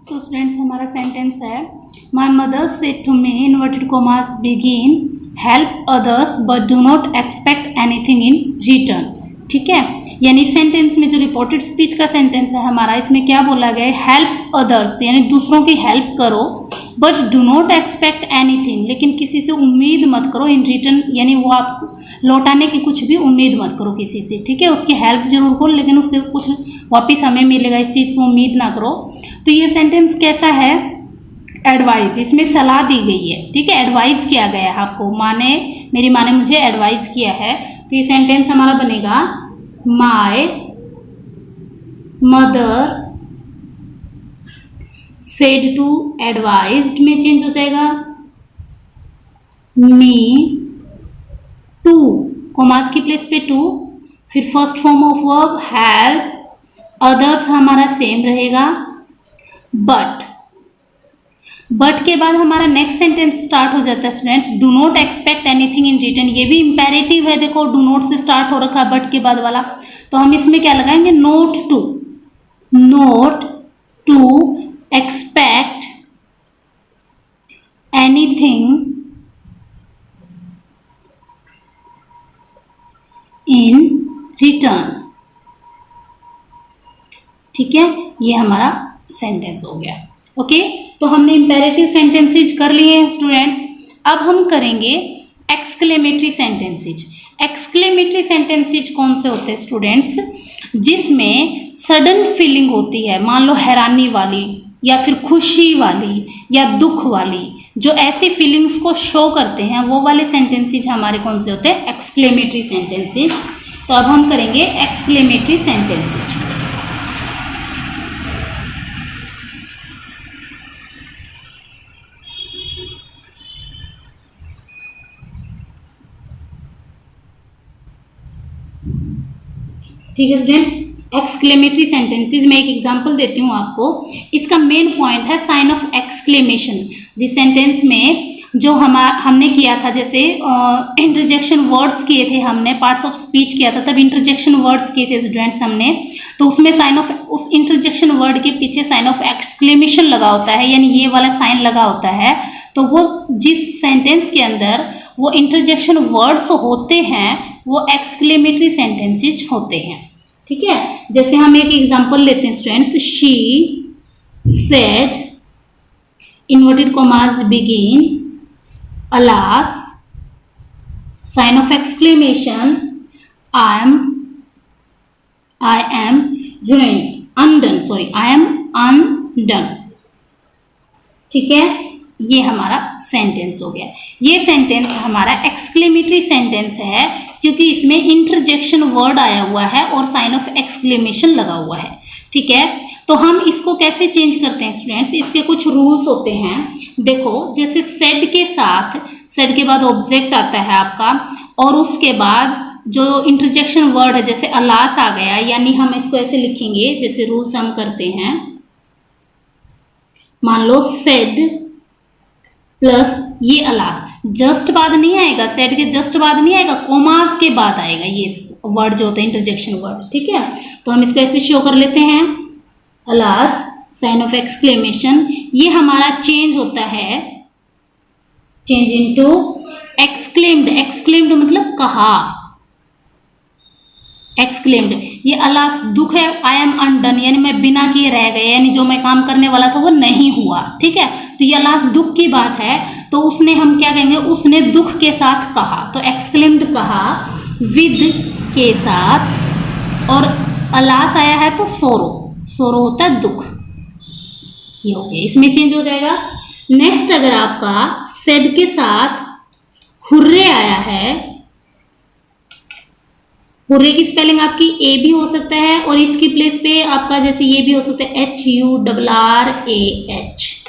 So students हमारा sentence है my mother said to me inverted commas begin help others but do not expect anything in return. ठीक है, यानी sentence में जो रिपोर्टेड स्पीच का सेंटेंस है हमारा, इसमें क्या बोला गया है, हेल्प अदर्स यानी दूसरों की हेल्प करो but do not expect anything, लेकिन किसी से उम्मीद मत करो इन रिटर्न, यानी वो आपको लौटाने की कुछ भी उम्मीद मत करो किसी से। ठीक है, उसकी हेल्प जरूर करो लेकिन उससे कुछ वापिस हमें मिलेगा इस चीज़ की उम्मीद ना करो। तो ये सेंटेंस कैसा है, एडवाइस, इसमें सलाह दी गई है। ठीक है, एडवाइस किया गया है आपको, मेरी माँ ने मुझे एडवाइस किया है। तो ये सेंटेंस हमारा बनेगा my mother said to, advised में चेंज हो जाएगा मी टू, कॉमास की प्लेस पे टू, फिर first form of verb help, others हमारा सेम रहेगा, बट के बाद हमारा नेक्स्ट सेंटेंस स्टार्ट हो जाता है students, do not expect anything in return. ये भी इंपेरेटिव है, देखो डू नॉट से स्टार्ट हो रखा है बट के बाद वाला, तो हम इसमें क्या लगाएंगे, not to expect anything in return. ठीक है, ये हमारा सेंटेंस हो गया। ओके, तो हमने इंपेरेटिव सेंटेंसेज कर लिए हैं स्टूडेंट्स। अब हम करेंगे एक्सक्लेमेटरी सेंटेंसेज। एक्सक्लेमेटरी सेंटेंसेज कौन से होते हैं स्टूडेंट्स, जिसमें सडन फीलिंग होती है, मान लो हैरानी वाली या फिर खुशी वाली या दुख वाली, जो ऐसी फीलिंग्स को शो करते हैं, वो वाले सेंटेंसेज हमारे कौन से होते हैं, एक्सक्लेमेटरी सेंटेंसेज। तो अब हम करेंगे एक्सक्लेमेटरी सेंटेंसेज। ठीक है स्टूडेंट्स, एक्सक्लेमेटरी सेंटेंसेस में एक एग्जांपल देती हूँ आपको। इसका मेन पॉइंट है साइन ऑफ एक्सक्लेमेशन। जिस सेंटेंस में जो हमने किया था, जैसे इंटरजेक्शन वर्ड्स किए थे, हमने पार्ट्स ऑफ स्पीच किया था, तब इंटरजेक्शन वर्ड्स किए थे स्टूडेंट्स हमने, तो उसमें साइन ऑफ, उस इंटरजेक्शन वर्ड के पीछे साइन ऑफ एक्सक्लेमेशन लगा होता है, यानी ये वाला साइन लगा होता है। तो वो जिस सेंटेंस के अंदर वो इंटरजेक्शन वर्ड्स होते हैं वो एक्सक्लेमेटरी सेंटेंसेज होते हैं। ठीक है, जैसे हम एक एग्जांपल लेते हैं students, she said inverted commas begin alas sign of exclamation I am undone. ठीक है, ये हमारा सेंटेंस हो गया। ये सेंटेंस हमारा एक्सक्लेमेटरी सेंटेंस है क्योंकि इसमें इंटरजेक्शन वर्ड आया हुआ है और साइन ऑफ एक्सक्लेमेशन लगा हुआ है। ठीक है, तो हम इसको कैसे चेंज करते हैं स्टूडेंट्स, इसके कुछ रूल्स होते हैं। देखो, जैसे सेड के साथ, सेड के बाद ऑब्जेक्ट आता है आपका, और उसके बाद जो इंटरजेक्शन वर्ड है जैसे अलास आ गया, यानी हम इसको ऐसे लिखेंगे, जैसे रूल्स हम करते हैं, मान लो सेड प्लस ये अलास, जस्ट बाद नहीं आएगा, सेड के जस्ट बाद नहीं आएगा, कोमास के बाद आएगा ये वर्ड जो होता है इंटरजेक्शन वर्ड। ठीक है, तो हम इसको ऐसे शो कर लेते हैं, अलास साइन ऑफ एक्सक्लेमेशन, ये हमारा चेंज होता है, चेंज इनटू एक्सक्लेम्ड। एक्सक्लेम्ड मतलब कहा, एक्सक्लेम्ड, ये अलास दुख है, आई एम अनडन यानी मैं बिना किए रह गया, यानी जो मैं काम करने वाला था वो नहीं हुआ। ठीक है, तो ये अलास दुख की बात है, तो उसने, हम क्या कहेंगे, उसने दुख के साथ कहा, तो एक्सक्लेम्ड कहा विद के साथ, और अलास आया है तो सोरो होता है दुख, ये हो गया, इसमें चेंज हो जाएगा। नेक्स्ट, अगर आपका सेड के साथ हुर्रे आया है, हुर्रे की स्पेलिंग आपकी ए भी हो सकता है और इसकी प्लेस पे आपका जैसे ये भी हो सकता है HURRAH,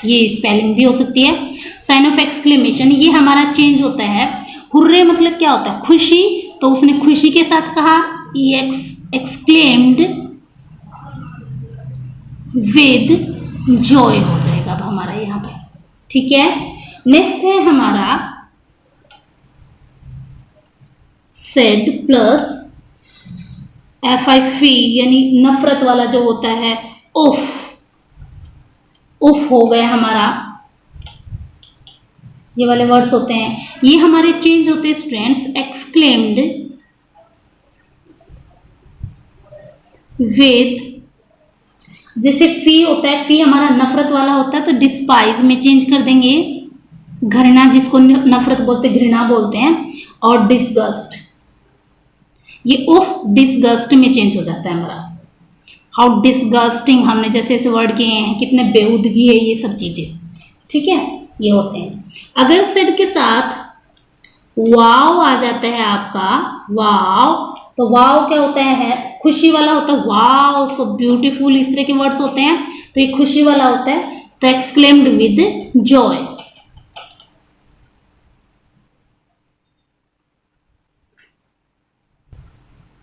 ये स्पेलिंग भी हो सकती है। साइन ऑफ एक्सक्लेमेशन, ये हमारा चेंज होता है। हुर्रे मतलब क्या होता है, खुशी, तो उसने खुशी के साथ कहा, एक्सक्लेम्ड विद जॉय हो जाएगा अब हमारा यहाँ पे। ठीक है, नेक्स्ट है हमारा सेड प्लस FIV यानी नफरत वाला जो होता है, उफ, उफ हो गया हमारा, ये वाले वर्ड्स होते हैं, ये हमारे चेंज होते हैं स्टूडेंट्स एक्सक्लेम्ड विद, जैसे फी होता है, फी हमारा नफरत वाला होता है तो डिस्पाइज में चेंज कर देंगे, घृणा जिसको नफरत बोलते घृणा बोलते हैं, और डिसगस्ट, ये उफ डिसगस्ट में चेंज हो जाता है हमारा। हाउ डिसगस्टिंग, हमने जैसे ऐसे वर्ड किए हैं, कितने बेहूदगी है ये सब चीजें, ठीक है, ये होते हैं। अगर सेड के साथ वाव आ जाता है आपका, वाव, तो वाव क्या होता है, खुशी वाला होता है, वाव सो ब्यूटीफुल, इस तरह के वर्ड्स होते हैं, तो ये खुशी वाला होता है, तो एक्सक्लेम्ड विद जॉय।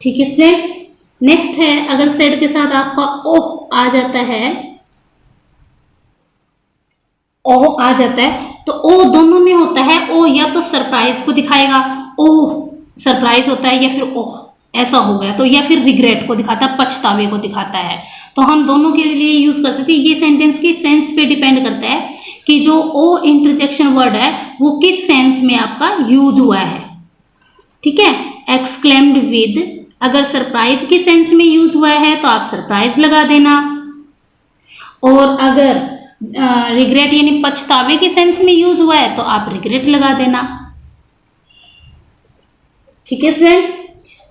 ठीक है स्टूडेंट्स, नेक्स्ट है अगर सेड के साथ आपका ओह आ जाता है, ओह आ जाता है, तो ओ दोनों में होता है, ओ या तो सरप्राइज को दिखाएगा, ओह सरप्राइज होता है, या फिर ओह ऐसा हो गया, तो या फिर रिग्रेट को दिखाता है, पछतावे को दिखाता है, तो हम दोनों के लिए यूज कर सकते हैं। ये सेंटेंस के सेंस पे डिपेंड करता है कि जो ओ इंटरजेक्शन वर्ड है वो किस सेंस में आपका यूज हुआ है, ठीक है। एक्सक्लेम्ड विद, अगर सरप्राइज के सेंस में यूज हुआ है तो आप सरप्राइज लगा देना, और अगर रिग्रेट यानी पछतावे के सेंस में यूज हुआ है तो आप रिग्रेट लगा देना, ठीक है स्टूडेंट्स।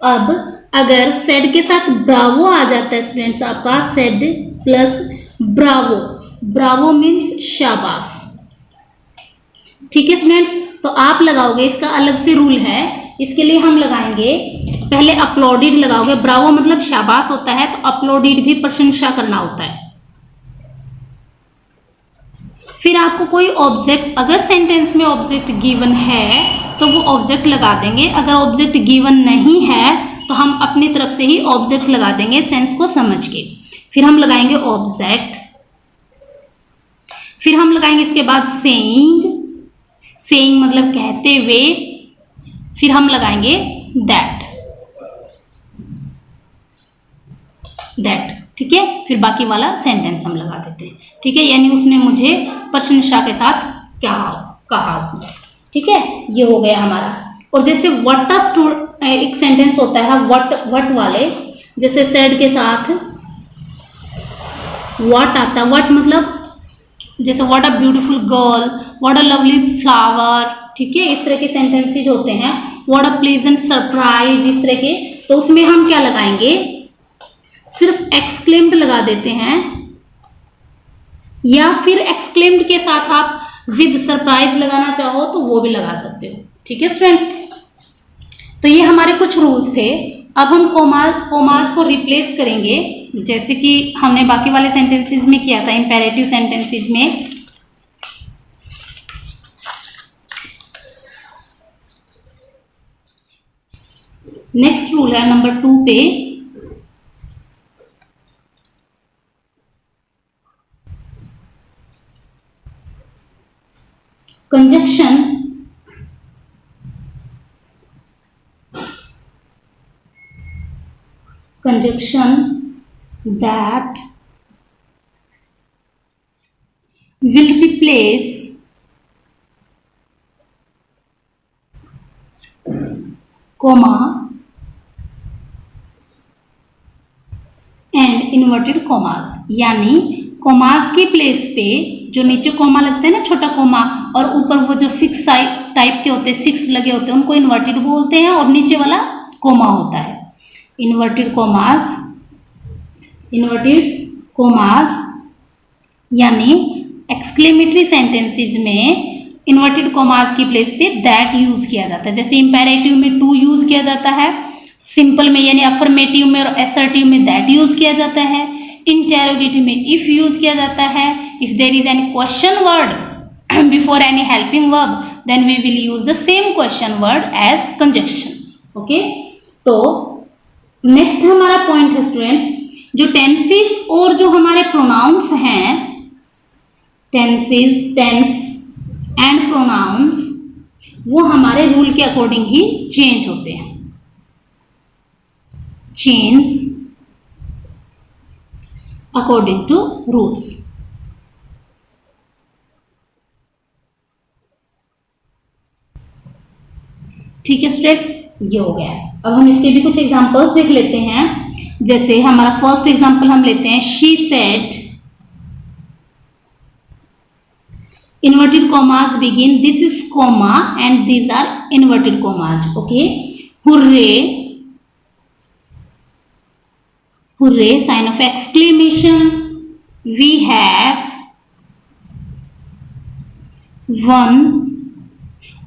अब अगर सेड के साथ ब्रावो आ जाता है स्टूडेंट्स, आपका said plus Bravo, Bravo means शाबाश, ठीक है स्टूडेंट्स। तो आप लगाओगे, इसका अलग से रूल है, इसके लिए हम लगाएंगे, पहले अपलॉडिड लगाओगे, ब्रावो मतलब शाबाश होता है, तो अपलॉडिड भी प्रशंसा करना होता है। फिर आपको कोई ऑब्जेक्ट, अगर सेंटेंस में ऑब्जेक्ट गिवन है तो वो ऑब्जेक्ट लगा देंगे, अगर ऑब्जेक्ट गिवन नहीं है तो हम अपनी तरफ से ही ऑब्जेक्ट लगा देंगे सेंस को समझ के। फिर हम लगाएंगे ऑब्जेक्ट, फिर हम लगाएंगे इसके बाद सेइंग, सेइंग मतलब कहते हुए, फिर हम लगाएंगे दैट, दैट, ठीक है। फिर बाकी वाला सेंटेंस हम लगा देते हैं, ठीक है, यानी उसने मुझे प्रशंसा के साथ कहा उसने, ठीक है, ये हो गया हमारा। और जैसे व्हाट एक सेंटेंस होता है व्हाट वाले, जैसे सेड के साथ व्हाट आता है, व्हाट मतलब जैसे what a beautiful girl, what a lovely flower, ठीक है, इस तरह के सेंटेंसेज होते हैं, व्हाट अ प्लेजेंट सरप्राइज, इस तरह के, तो उसमें हम क्या लगाएंगे, सिर्फ एक्सक्लेम्ड लगा देते हैं, या फिर एक्सक्लेम्ड के साथ आप विद सरप्राइज लगाना चाहो तो वो भी लगा सकते हो, ठीक है स्टूडेंट्स। तो ये हमारे कुछ रूल्स थे। अब हम कोमास को रिप्लेस करेंगे, जैसे कि हमने बाकी वाले सेंटेंसेस में किया था, इंपेरेटिव सेंटेंसेस में। नेक्स्ट रूल है नंबर 2 पे, conjunction that will replace comma and inverted commas, यानी कोमास के प्लेस पे जो नीचे कोमा लगता है ना, छोटा कोमा, और ऊपर वो जो 6 टाइप के होते हैं, 6 लगे होते हैं, उनको इन्वर्टेड बोलते हैं, और नीचे वाला कोमा होता है इन्वर्टेड कोमास, इन्वर्टेड कोमास, यानी एक्सक्लेमेटरी सेंटेंसेस में इन्वर्टेड कोमास की प्लेस पे दैट यूज किया जाता है। जैसे इंपेरेटिव में टू यूज किया जाता है, सिंपल में यानी अफर्मेटिव में और एसर्टिव में दैट यूज किया जाता है, इंटेरोगेटिव में इफ यूज किया जाता है, if there is any question word before any helping verb then we will use the same question word as conjunction, okay. तो नेक्स्ट हमारा पॉइंट है स्टूडेंट्स, जो टेंसेस और जो हमारे प्रोनाउंस हैं, टेंसेस, टेंस एंड प्रोनाउंस, वो हमारे रूल के अकॉर्डिंग ही चेंज होते हैं, चेंज अकॉर्डिंग टू रूल्स। ठीक है स्टूडेंट्स, ये हो गया। अब हम इसके भी कुछ एग्जांपल्स देख लेते हैं। जैसे हमारा फर्स्ट एग्जांपल हम लेते हैं, she said, inverted commas begin, this is comma and these are inverted commas, okay. Hurray, hurray sign of exclamation, we have won,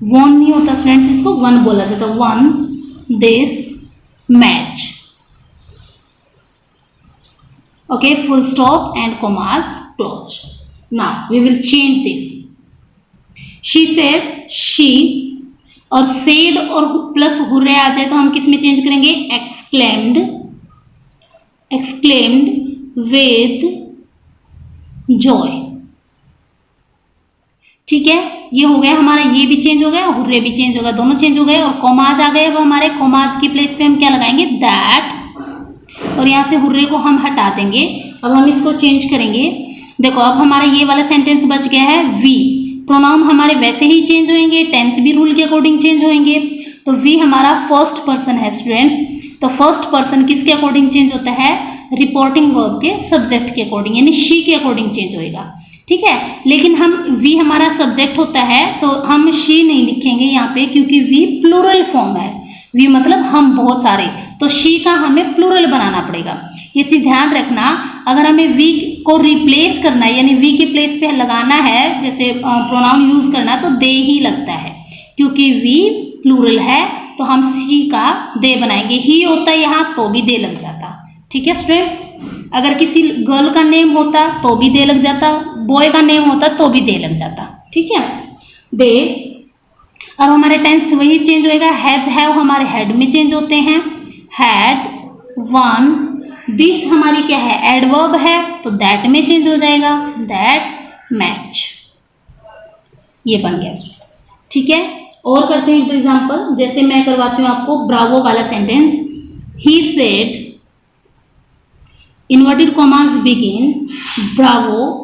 won नहीं होता स्टूडेंट्स, इसको वन बोला जाता है, won this match, okay, full stop and commas close. Now we will change this. She said, she और said और plus hurray आ जाए तो हम किस में चेंज करेंगे, एक्सक्लेम्ड, एक्सक्लेम्ड विद जॉय, ठीक है। ये हो गया हमारा, ये भी चेंज हो गया, हुर्रे भी चेंज हो गया, दोनों चेंज हो गए। और कॉमाज आ गए। अब हमारे कॉमाज की प्लेस पे हम क्या लगाएंगे, दैट, और यहाँ से हुर्रे को हम हटा देंगे। अब हम इसको चेंज करेंगे। देखो अब हमारा ये वाला सेंटेंस बच गया है, वी। प्रोनाउन हमारे वैसे ही चेंज होंगे, टेंस भी रूल के अकॉर्डिंग चेंज होंगे। तो वी हमारा फर्स्ट पर्सन है स्टूडेंट्स। तो फर्स्ट पर्सन किसके अकॉर्डिंग चेंज होता है, रिपोर्टिंग वर्ब के सब्जेक्ट के अकॉर्डिंग, यानी शी के अकॉर्डिंग चेंज होएगा, ठीक है। लेकिन हम वी हमारा सब्जेक्ट होता है तो हम शी नहीं लिखेंगे यहाँ पे, क्योंकि वी प्लूरल फॉर्म है। वी मतलब हम बहुत सारे, तो शी का हमें प्लूरल बनाना पड़ेगा। ये चीज ध्यान रखना। अगर हमें वी को रिप्लेस करना है, यानी वी के प्लेस पे लगाना है, जैसे प्रोनाउन यूज करना, तो दे ही लगता है, क्योंकि वी प्लूरल है तो हम सी का दे बनाएंगे। ही होता यहाँ तो भी दे लग जाता, ठीक है स्टूडेंट्स। अगर किसी गर्ल का नेम होता तो भी दे लग जाता, बॉय का नेम होता तो भी दे लग जाता, ठीक है, दे। अब हमारे टेंस वही चेंज होएगा, हैज हैव हमारे हेड में चेंज होते हैं, हैड, वन। दिस हमारी क्या है, एडवर्ब है, तो दैट में चेंज हो जाएगा, दैट मैच। ये बन गया स्टूडेंट्स, ठीक है। और करते हैं एक एग्जांपल। जैसे मैं करवाती हूँ आपको ब्रावो वाला sentence, he said, inverted commas begin, Bravo,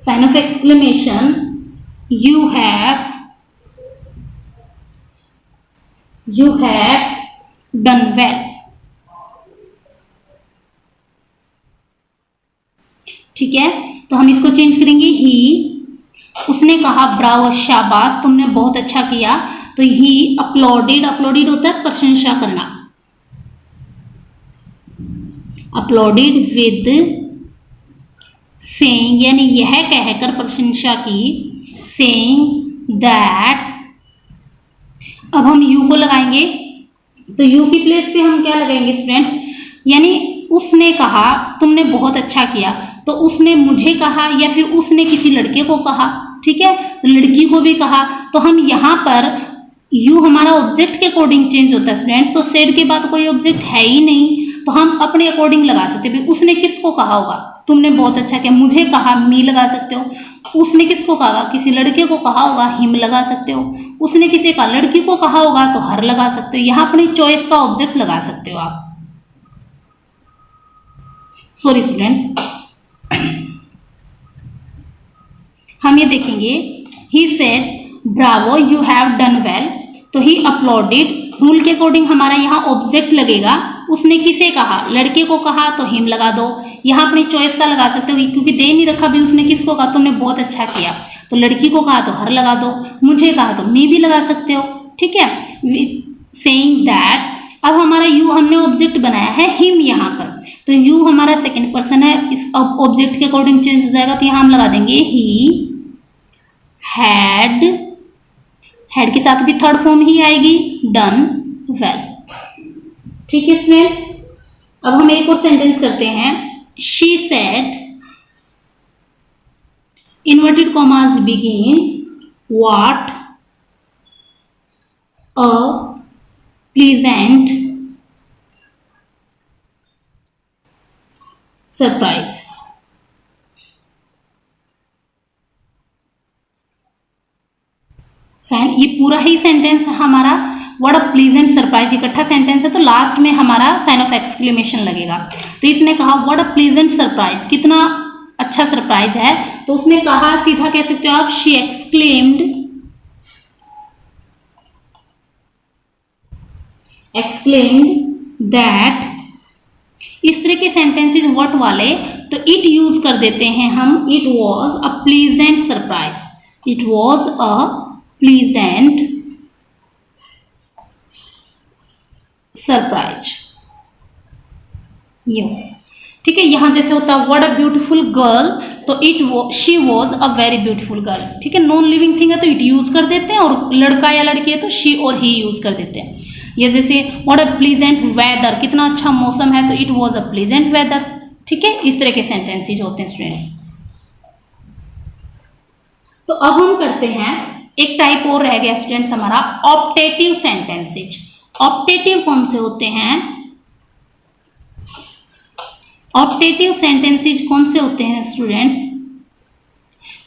sign of exclamation, you have done well, ठीक है। तो हम इसको चेंज करेंगे, ही, उसने कहा ब्रावो, शाबाश तुमने बहुत अच्छा किया, तो ही अपलॉडेड, अपलॉडेड होता है प्रशंसा करना, अपलॉडेड विद सेइंग, यानी यह कहकर प्रशंसा की, सेइंग दैट। अब हम यू को लगाएंगे, तो यू की प्लेस पे हम क्या लगाएंगे स्टूडेंट्स, यानी उसने कहा तुमने बहुत अच्छा किया, तो उसने मुझे कहा या फिर उसने किसी लड़के को कहा, ठीक है, तो लड़की को भी कहा। तो हम यहाँ पर यू हमारा ऑब्जेक्ट के अकॉर्डिंग चेंज होता है स्टूडेंट्स। तो सेड के बाद कोई ऑब्जेक्ट है ही नहीं, तो हम अपने अकॉर्डिंग लगा सकते हैं। उसने किसको कहा होगा, तुमने बहुत अच्छा किया, मुझे कहा, मी लगा सकते हो। उसने किसको कहा, किसी लड़के को कहा होगा, हिम लगा सकते हो। उसने किसी का लड़की को कहा होगा तो हर लगा सकते हो। यहाँ अपनी चॉइस का ऑब्जेक्ट लगा सकते हो आप। सॉरी स्टूडेंट्स, हम ये देखेंगे, he said Bravo you have done well, तो ही अपलॉडेड, रूल के अकॉर्डिंग हमारा यहाँ ऑब्जेक्ट लगेगा। उसने किसे कहा, लड़के को कहा तो हिम लगा दो। यहाँ अपनी चॉइस का लगा सकते हो, क्योंकि दे नहीं रखा भी, उसने किसको कहा तुमने बहुत अच्छा किया, तो लड़की को कहा तो हर लगा दो, मुझे कहा तो मी भी लगा सकते हो, ठीक है, सेइंग दैट। अब हमारा यू हमने ऑब्जेक्ट बनाया है हिम यहाँ पर, तो यू हमारा सेकंड पर्सन है, इस ऑब्जेक्ट के अकॉर्डिंग चेंज हो जाएगा, तो यहाँ हम लगा देंगे ही हैड, हैड के साथ भी थर्ड फॉर्म ही आएगी, डन वेल, ठीक है स्टूडेंट्स। अब हम एक और सेंटेंस करते हैं, she said, inverted commas begin, what a pleasant surprise. ये पूरा ही सेंटेंस हमारा व्हाट अ प्लीजेंट सरप्राइज इकट्ठा सेंटेंस है, तो लास्ट में हमारा साइन ऑफ एक्सक्लेमेशन लगेगा। तो इसने कहा व्हाट अ प्लीजेंट सरप्राइज, कितना अच्छा सरप्राइज है, तो उसने कहा, सीधा कह सकते हो आप, शी एक्सक्लेम्ड एक्सक्लेम्ड दैट, इस तरह के सेंटेंसेज व्हाट वाले तो इट यूज कर देते हैं हम, it was a pleasant surprise, it was a pleasant surprise. You ठीक है, यहां जैसे होता है व्हाट अ ब्यूटीफुल गर्ल, तो she was a very beautiful girl. ठीक है, नॉन लिविंग थिंग है तो इट यूज कर देते हैं, और लड़का या लड़की है तो शी और ही यूज कर देते हैं। ये जैसे व्हाट अ प्लीजेंट वेदर, कितना अच्छा मौसम है, तो it was a pleasant weather. ठीक है, इस तरह के सेंटेंसेज होते हैं स्टूडेंट्स। तो अब हम करते हैं एक टाइप और रह गया स्टूडेंट्स हमारा, ऑप्टेटिव सेंटेंसेज। ऑप्टेटिव कौन से होते हैं? ऑप्टेटिव सेंटेंसेज कौन से होते हैं स्टूडेंट्स?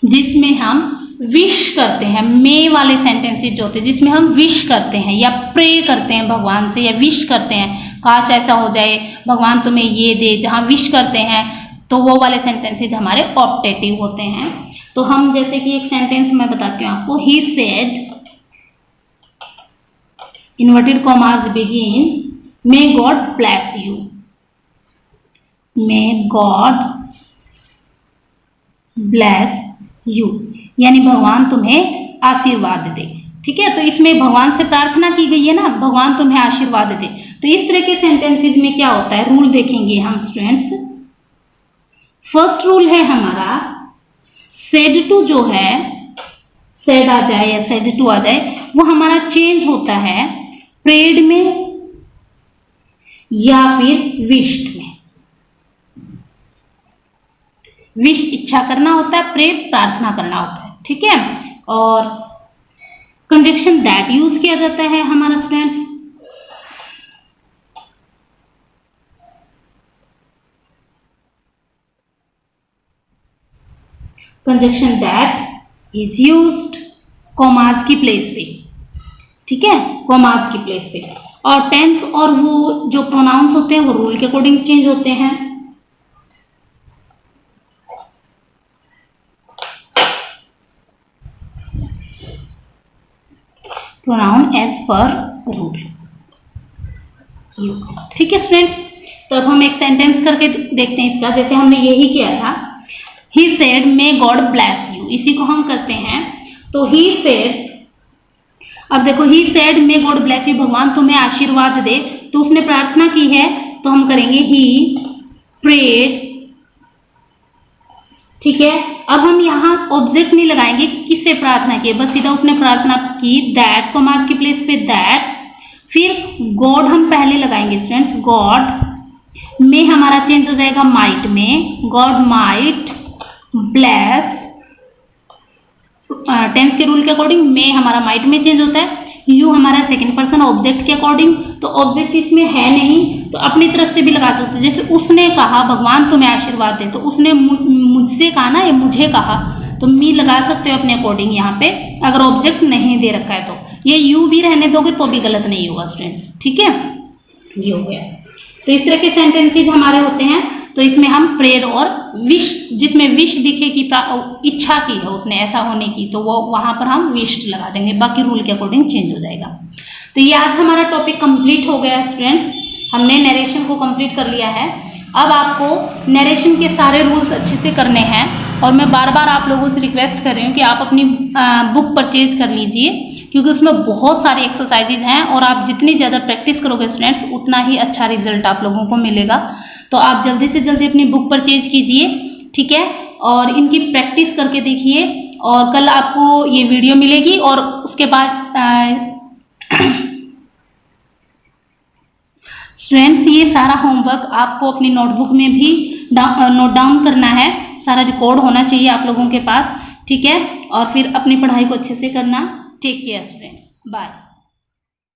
जिसमें हम विश करते हैं, मे वाले सेंटेंसेज जो होते हैं जिसमें हम विश करते हैं या प्रे करते हैं भगवान से, या विश करते हैं काश ऐसा हो जाए, भगवान तुम्हें ये दे, जहां विश करते हैं तो वो वाले सेंटेंसेज हमारे ऑप्टेटिव होते हैं। तो हम जैसे कि एक सेंटेंस मैं बताती हूँ आपको, he said, inverted commas begin, may God bless you, may God bless you, यानी भगवान तुम्हें आशीर्वाद दे। ठीक है, तो इसमें भगवान से प्रार्थना की गई है ना, भगवान तुम्हें आशीर्वाद दे। तो इस तरह के सेंटेंसेस में क्या होता है, रूल देखेंगे हम स्टूडेंट्स। फर्स्ट रूल है हमारा, सेड टू जो है, सेड आ जाए या सेड टू आ जाए, वो हमारा चेंज होता है प्रेड में या फिर विश्ड में। विश इच्छा करना होता है, प्रे प्रार्थना करना होता है। ठीक है, और कंजक्शन दैट यूज किया जाता है हमारा students. Conjunction that is used commas की प्लेस पे। ठीक है, कॉमास की प्लेस पे। और टेंस और वो जो प्रोनाउंस होते हैं वो रूल के अकॉर्डिंग चेंज होते हैं। Pronoun as per rule. ठीक है स्टूडेंट्स, तो अब हम एक सेंटेंस करके देखते हैं इसका। जैसे हमने यही किया था, he said may God bless you, इसी को हम करते हैं। तो ही सेड, अब देखो he said may God bless you, भगवान तुम्हें आशीर्वाद दे, तो उसने प्रार्थना की है, तो हम करेंगे ही प्रेड। ठीक है, अब हम यहाँ ऑब्जेक्ट नहीं लगाएंगे किससे प्रार्थना की है, बस सीधा उसने प्रार्थना की, दैट कॉमास की प्लेस पे दैट, फिर गॉड हम पहले लगाएंगे स्टूडेंट्स, गॉड में हमारा चेंज हो जाएगा माइट में, गॉड माइट ब्लेस, टेंस के रूल के अकॉर्डिंग में हमारा माइट में चेंज होता है, यू हमारा सेकंड पर्सन ऑब्जेक्ट के अकॉर्डिंग, तो ऑब्जेक्ट इसमें है नहीं तो अपनी तरफ से भी लगा सकते हैं। जैसे उसने कहा भगवान तुम्हें आशीर्वाद दे, तो उसने मुझसे कहा ना, ये मुझे कहा, तो मी लगा सकते हो अपने अकॉर्डिंग यहाँ पे, अगर ऑब्जेक्ट नहीं दे रखा है तो। ये यू भी रहने दोगे तो भी गलत नहीं होगा स्टूडेंट्स। ठीक है, ये हो गया। तो इस तरह के सेंटेंसेज हमारे होते हैं। तो इसमें हम प्रेयर और विश, जिसमें विश दिखे कि इच्छा की है उसने ऐसा होने की, तो वो वहां पर हम विश लगा देंगे, बाकी रूल के अकॉर्डिंग चेंज हो जाएगा। तो ये आज हमारा टॉपिक कंप्लीट हो गया स्टूडेंट्स, हमने नरेशन को कंप्लीट कर लिया है। अब आपको नरेशन के सारे रूल्स अच्छे से करने हैं, और मैं बार बार आप लोगों से रिक्वेस्ट कर रही हूँ कि आप अपनी बुक परचेज कर लीजिए, क्योंकि उसमें बहुत सारे एक्सरसाइजेज हैं, और आप जितनी ज़्यादा प्रैक्टिस करोगे स्टूडेंट्स उतना ही अच्छा रिजल्ट आप लोगों को मिलेगा। तो आप जल्दी से जल्दी अपनी बुक परचेज कीजिए। ठीक है, और इनकी प्रैक्टिस करके देखिए, और कल आपको ये वीडियो मिलेगी, और उसके बाद स्टूडेंट्स ये सारा होमवर्क आपको अपनी नोटबुक में भी नोट डाउन करना है, सारा रिकॉर्ड होना चाहिए आप लोगों के पास। ठीक है, और फिर अपनी पढ़ाई को अच्छे से करना। Take care students, bye.